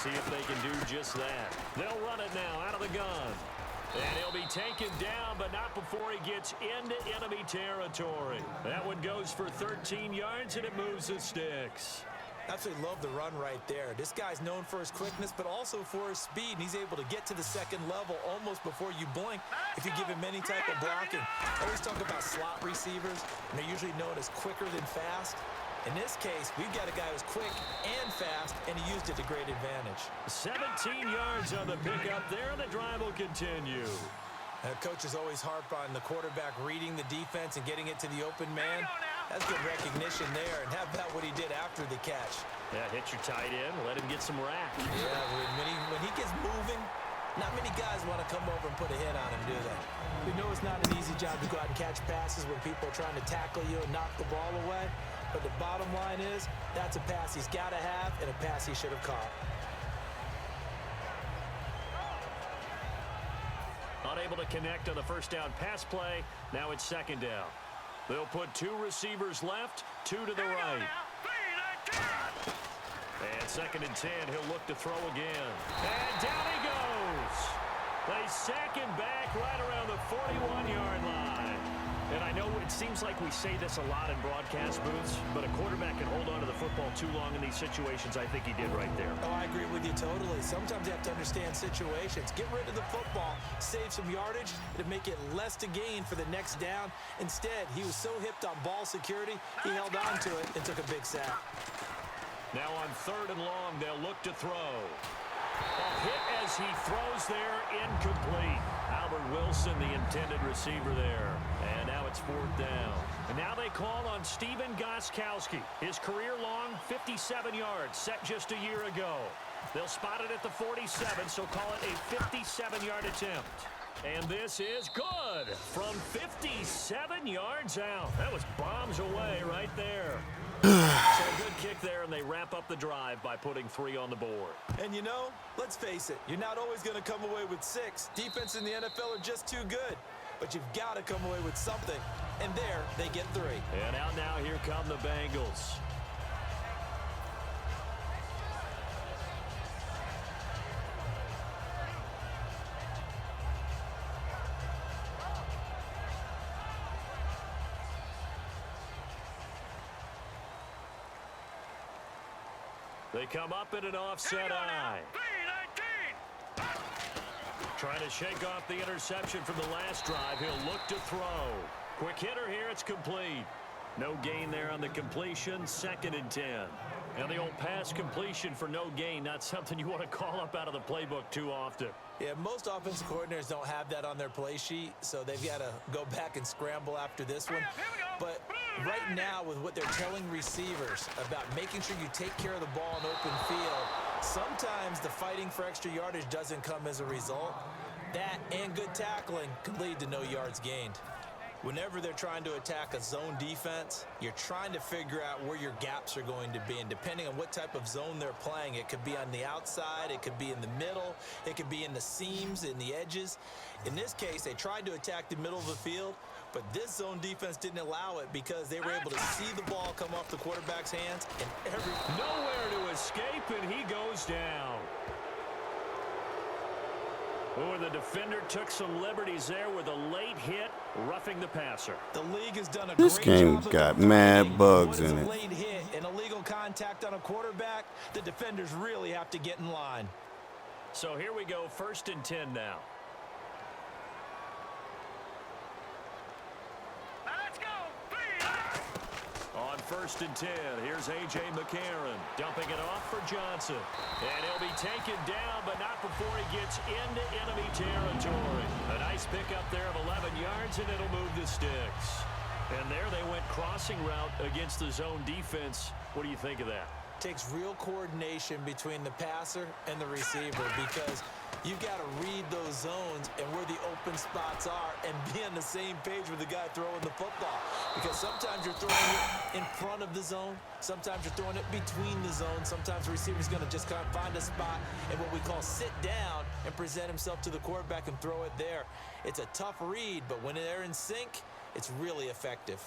see if they can do just that. They'll run it now out of the gun. And he'll be taken down, but not before he gets into enemy territory. That one goes for 13 yards, and it moves the sticks. Absolutely love the run right there. This guy's known for his quickness, but also for his speed, and he's able to get to the second level almost before you blink if you give him any type of blocking. I always talk about slot receivers, and they're usually known as quicker than fast. In this case, we've got a guy who's quick and fast, and he used it to great advantage. 17 yards on the pickup there, and the drive will continue. Coaches always harp on the quarterback reading the defense and getting it to the open man. That's good recognition there, and how about what he did after the catch? Yeah, hit your tight end, let him get some rack. Yeah, when he gets moving, not many guys want to come over and put a hit on him, do they? We know it's not an easy job to go out and catch passes when people are trying to tackle you and knock the ball away. But the bottom line is, that's a pass he's got to have and a pass he should have caught. Unable to connect on the first down pass play. Now it's second down. They'll put two receivers left, two to the right. And second and 10, he'll look to throw again. And down he goes. They sack him back right around the 41-yard line. And I know it seems like we say this a lot in broadcast booths, but a quarterback can hold on to the football too long in these situations. I think he did right there. Oh, I agree with you totally. Sometimes you have to understand situations. Get rid of the football, save some yardage to make it less to gain for the next down. Instead, he was so hipped on ball security, he held on to it and took a big sack. Now on third and long, they'll look to throw. A hit as he throws there, incomplete. Albert Wilson, the intended receiver there. And now it's fourth down. And now they call on Steven Gostkowski. His career-long 57 yards set just a year ago. They'll spot it at the 47, so call it a 57-yard attempt. And this is good from 57 yards out. That was bombs away right there. So a good kick there, and they wrap up the drive by putting 3 on the board. And you know, let's face it, you're not always going to come away with 6. Defense in the NFL are just too good. But you've got to come away with something. And there, they get 3. And out now, here come the Bengals. They come up in an offset eye. Trying to shake off the interception from the last drive. He'll look to throw. Quick hitter here. It's complete. No gain there on the completion. Second and 10. And the old pass completion for no gain, not something you want to call up out of the playbook too often. Yeah, most offensive coordinators don't have that on their play sheet, so they've got to go back and scramble after this one. But right now, with what they're telling receivers about making sure you take care of the ball in open field, sometimes the fighting for extra yardage doesn't come as a result. That and good tackling can lead to no yards gained. Whenever they're trying to attack a zone defense, you're trying to figure out where your gaps are going to be. And depending on what type of zone they're playing, it could be on the outside, it could be in the middle, it could be in the seams, in the edges. In this case, they tried to attack the middle of the field, but this zone defense didn't allow it because they were able to see the ball come off the quarterback's hands. And nowhere to escape, and he goes down. Oh, the defender took some liberties there with a late hit, roughing the passer. The league has done a This great game's job got of mad bugs what is in a it. late hit and illegal contact on a quarterback. The defenders really have to get in line. So here we go, first and 10 now. On first and 10, here's A.J. McCarron dumping it off for Johnson. And he'll be taken down, but not before he gets into enemy territory. A nice pickup there of 11 yards, and it'll move the sticks. And there they went crossing route against the zone defense. What do you think of that? Takes real coordination between the passer and the receiver because you got to read those zones and where the open spots are and be on the same page with the guy throwing the football. Because sometimes you're throwing it in front of the zone. Sometimes you're throwing it between the zones. Sometimes the receiver's going to just kind of find a spot and what we call sit down and present himself to the quarterback and throw it there. It's a tough read, but when they're in sync, it's really effective.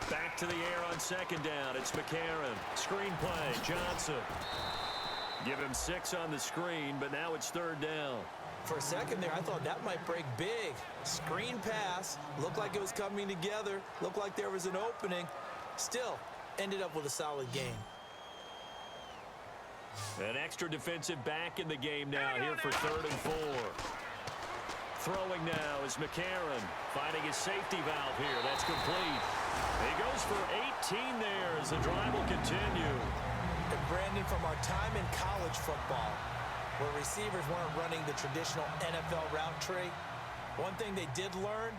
Back to the air on second down. It's McCarron. Screen play. Johnson. Give him 6 on the screen, but now it's third down. For a second there, I thought that might break big. Screen pass. Looked like it was coming together. Looked like there was an opening. Still, ended up with a solid game. An extra defensive back in the game now here for 3rd and 4. Throwing now is McCarron, finding his safety valve here. That's complete. He goes for 18 there as the drive will continue. And Brandon, from our time in college football, where receivers weren't running the traditional NFL route tree, one thing they did learn,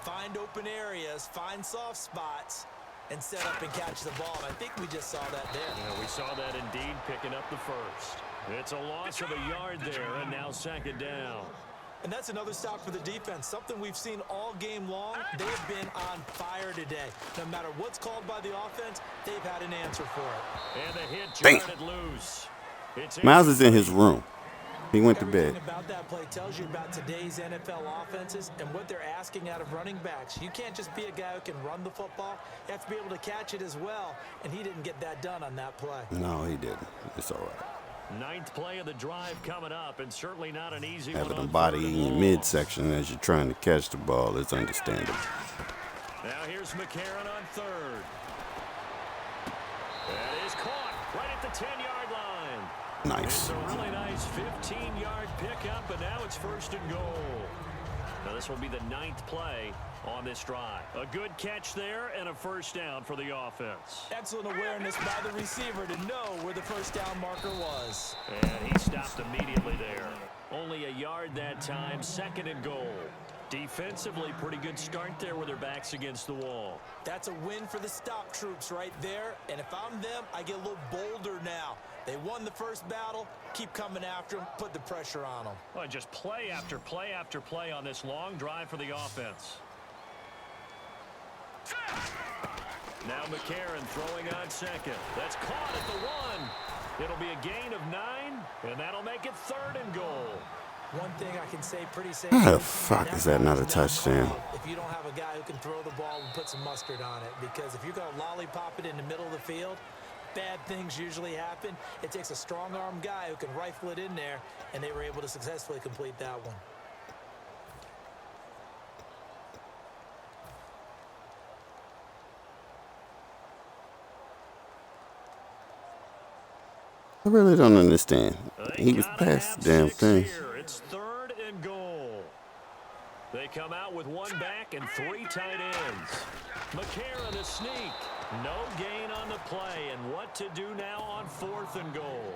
find open areas, find soft spots, and set up and catch the ball. And I think we just saw that there. Yeah, we saw that indeed, picking up the first. It's a loss of a yard there, and now second down. And that's another stop for the defense, something we've seen all game long. They've been on fire today. No matter what's called by the offense, they've had an answer for it. And the hit jarred loose. Miles is in his room. He went to bed. Everything about that play tells you about today's NFL offenses and what they're asking out of running backs. You can't just be a guy who can run the football. You have to be able to catch it as well, and he didn't get that done on that play. No, he didn't. It's all right. 9th play of the drive coming up, and certainly not an easy Having one. a body in your midsection as you're trying to catch the ball is understandable. Now here's McCarron on 3rd. That is caught right at the 10-yard line. Nice. It's a really nice 15-yard pickup, and now it's 1st and goal. Now this will be the 9th play on this drive. A good catch there and a 1st down for the offense. Excellent awareness by the receiver to know where the 1st down marker was. And he stopped immediately there. Only a yard that time, 2nd and goal. Defensively, pretty good start there with their backs against the wall. That's a win for the stop troops right there. And if I'm them, I get a little bolder now. They won the first battle. Keep coming after them. Put the pressure on them. Well, just play after play after play on this long drive for the offense. Now McCarron throwing on 2nd. That's caught at the 1. It'll be a gain of 9, and that'll make it 3rd and goal. One thing I can say pretty safe. How the fuck is that not a touchdown? If you don't have a guy who can throw the ball and put some mustard on it, because if you're going to lollipop it in the middle of the field, bad things usually happen. It takes a strong-arm guy who can rifle it in there, and they were able to successfully complete that one. I really don't understand. He was past the damn thing. It's 3rd and goal. They come out with 1 back and 3 tight ends. McCarron a sneak. No gain on the play. And what to do now on 4th and goal?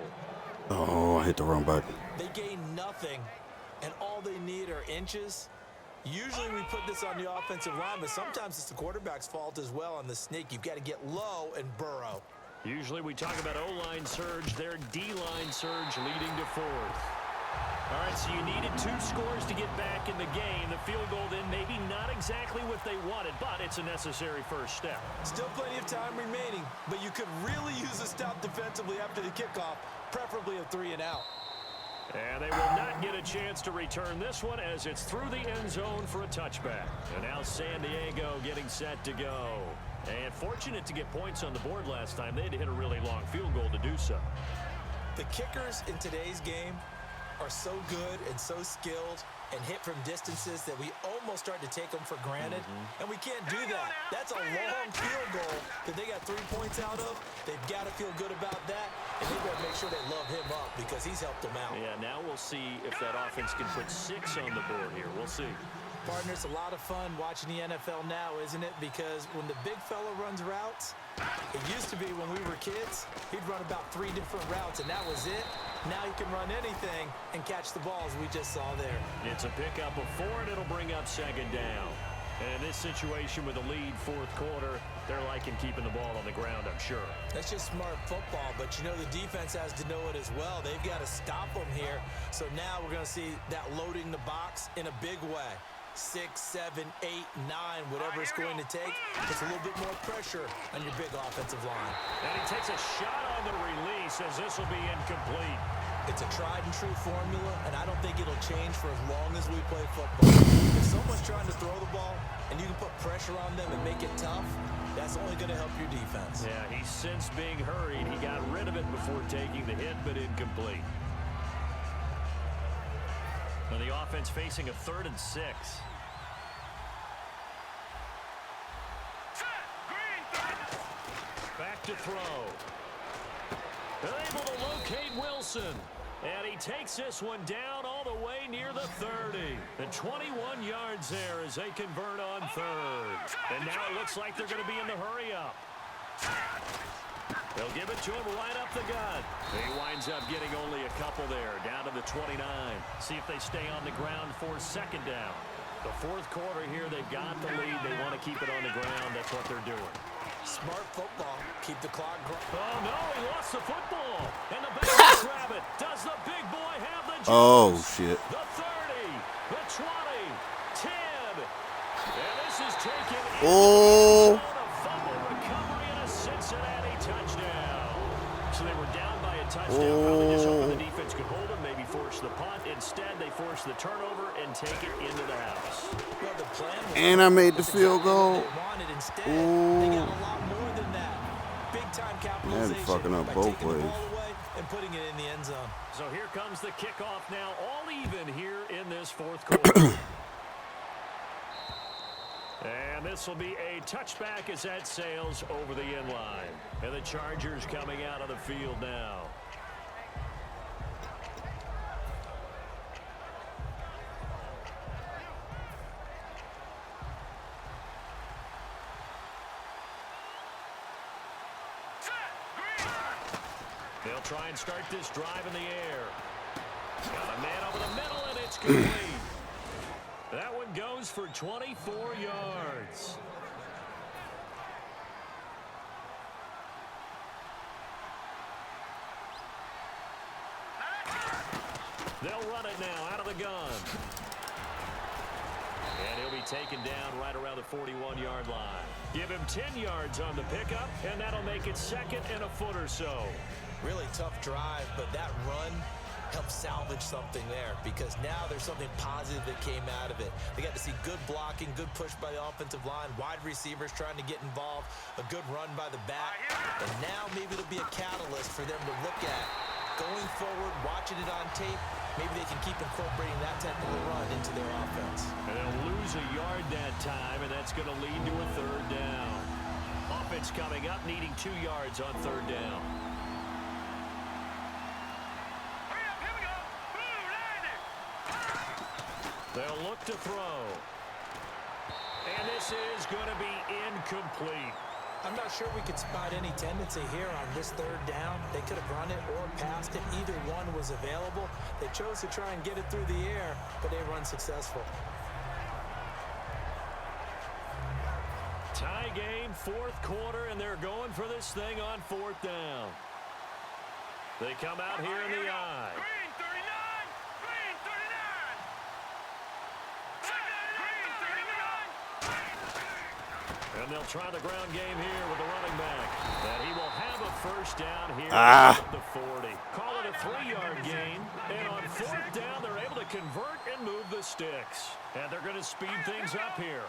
Oh, I hit the wrong button. They gain nothing, and all they need are inches. Usually we put this on the offensive line, but sometimes it's the quarterback's fault as well on the sneak. You've got to get low and burrow. Usually we talk about O-line surge, their D-line surge leading to 4th. All right, so you needed 2 scores to get back in the game. The field goal then maybe not exactly what they wanted, but it's a necessary first step. Still plenty of time remaining, but you could really use a stop defensively after the kickoff, preferably a 3 and out. And they will not get a chance to return this one as it's through the end zone for a touchback. And now San Diego getting set to go. And fortunate to get points on the board last time. They had to hit a really long field goal to do so. The kickers in today's game are so good and so skilled and hit from distances that we almost start to take them for granted. And we can't do that. That's a long field goal that they got 3 points out of. They've got to feel good about that, and they've got to make sure they love him up because he's helped them out. Yeah, now we'll see if that offense can put 6 on the board here. We'll see. Partner, it's a lot of fun watching the NFL now, isn't it? Because when the big fella runs routes, it used to be when we were kids, he'd run about 3 different routes, and that was it. Now he can run anything and catch the ball, as we just saw there. It's a pickup of 4, and it'll bring up 2nd down. And in this situation with a lead 4th quarter, they're liking keeping the ball on the ground, I'm sure. That's just smart football, but you know the defense has to know it as well. They've got to stop them here. So now we're going to see that loading the box in a big way. 6, 7, 8, 9, whatever it's going to take. It's a little bit more pressure on your big offensive line. And he takes a shot on the release as this will be incomplete. It's a tried and true formula, and I don't think it'll change for as long as we play football. If someone's trying to throw the ball and you can put pressure on them and make it tough, that's only going to help your defense. Yeah, he sensed being hurried. He got rid of it before taking the hit, but incomplete. And the offense facing a 3rd and 6. Back to throw. Able to locate Wilson. And he takes this one down all the way near the 30. And 21 yards there as they convert on 3rd. And now it looks like they're going to be in the hurry-up. They'll give it to him right up the gut. He winds up getting only a couple there, down to the 29. See if they stay on the ground for 2nd down. The 4th quarter here, they've got the lead. They want to keep it on the ground. That's what they're doing. Smart football. Keep the clock going. Oh, no, he lost the football. And the back grab it. Does the big boy have the juice? Oh, shit. The 30, the 20, 10. And this is taken in Oh. the fumble recovery and a Cincinnati touchdown. So they were down by a touchdown. Probably just hoping the defense could hold them, maybe force the punt. Instead, they force the turnover and take it into the house. Well, the plan was And I made the field goal. they wanted. Instead, Ooh. they got a lot more than that. Big-time capitalization That's fucking up by both taking the ways. ball away and putting it in the end zone. So here comes the kickoff now, all even here in this 4th quarter. And this will be a touchback as that sails over the end line. And the Chargers coming out of the field now. They'll try and start this drive in the air. Got a man over the middle, and it's complete. That one goes for 24 yards. They'll run it now out of the gun. And he'll be taken down right around the 41-yard line. Give him 10 yards on the pickup, and that'll make it 2nd and a foot or so. Really tough drive, but that run helped salvage something there because now there's something positive that came out of it. They got to see good blocking, good push by the offensive line, wide receivers trying to get involved, a good run by the back, and now maybe it'll be a catalyst for them to look at going forward, watching it on tape. Maybe they can keep incorporating that type of a run into their offense. And they'll lose a yard that time, and that's going to lead to a 3rd down. Offense coming up, needing 2 yards on 3rd down. They'll look to throw. And this is going to be incomplete. I'm not sure we could spot any tendency here on this 3rd down. They could have run it or passed it. Either one was available. They chose to try and get it through the air, but they run successful. Tie game, 4th quarter, and they're going for this thing on 4th down. They come out here in the eye. Green 39! Green 39! Green 39! And they'll try the ground game here with the running back. And he will have a 1st down here Ah. at the 40. Call it a 3-yard gain. And on 4th down, they're able to convert and move the sticks. And they're going to speed things up here.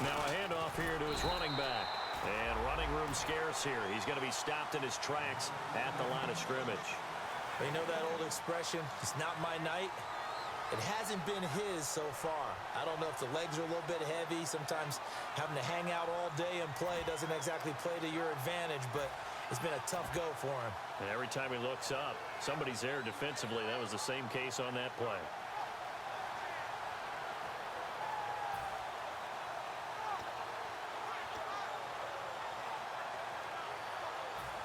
Now a handoff here to his running back. And running room scarce here. He's going to be stopped in his tracks at the line of scrimmage. They know that old expression, it's not my night. It hasn't been his so far. I don't know if the legs are a little bit heavy. Sometimes having to hang out all day and play doesn't exactly play to your advantage, but it's been a tough go for him. And every time he looks up, somebody's there defensively. That was the same case on that play.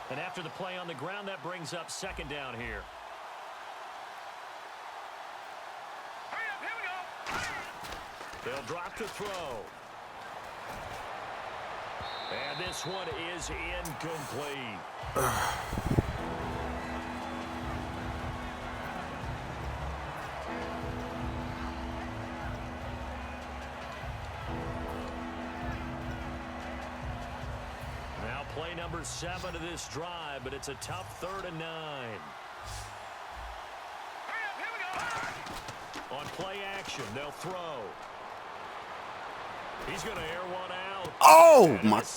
And after the play on the ground, that brings up 2nd down here. Hurry up, here we go! They'll drop the throw. And this one is incomplete. Now play number 7 of this drive, but it's a tough 3rd and 9. On play action, they'll throw. He's going to air one out. Oh, And a my. reception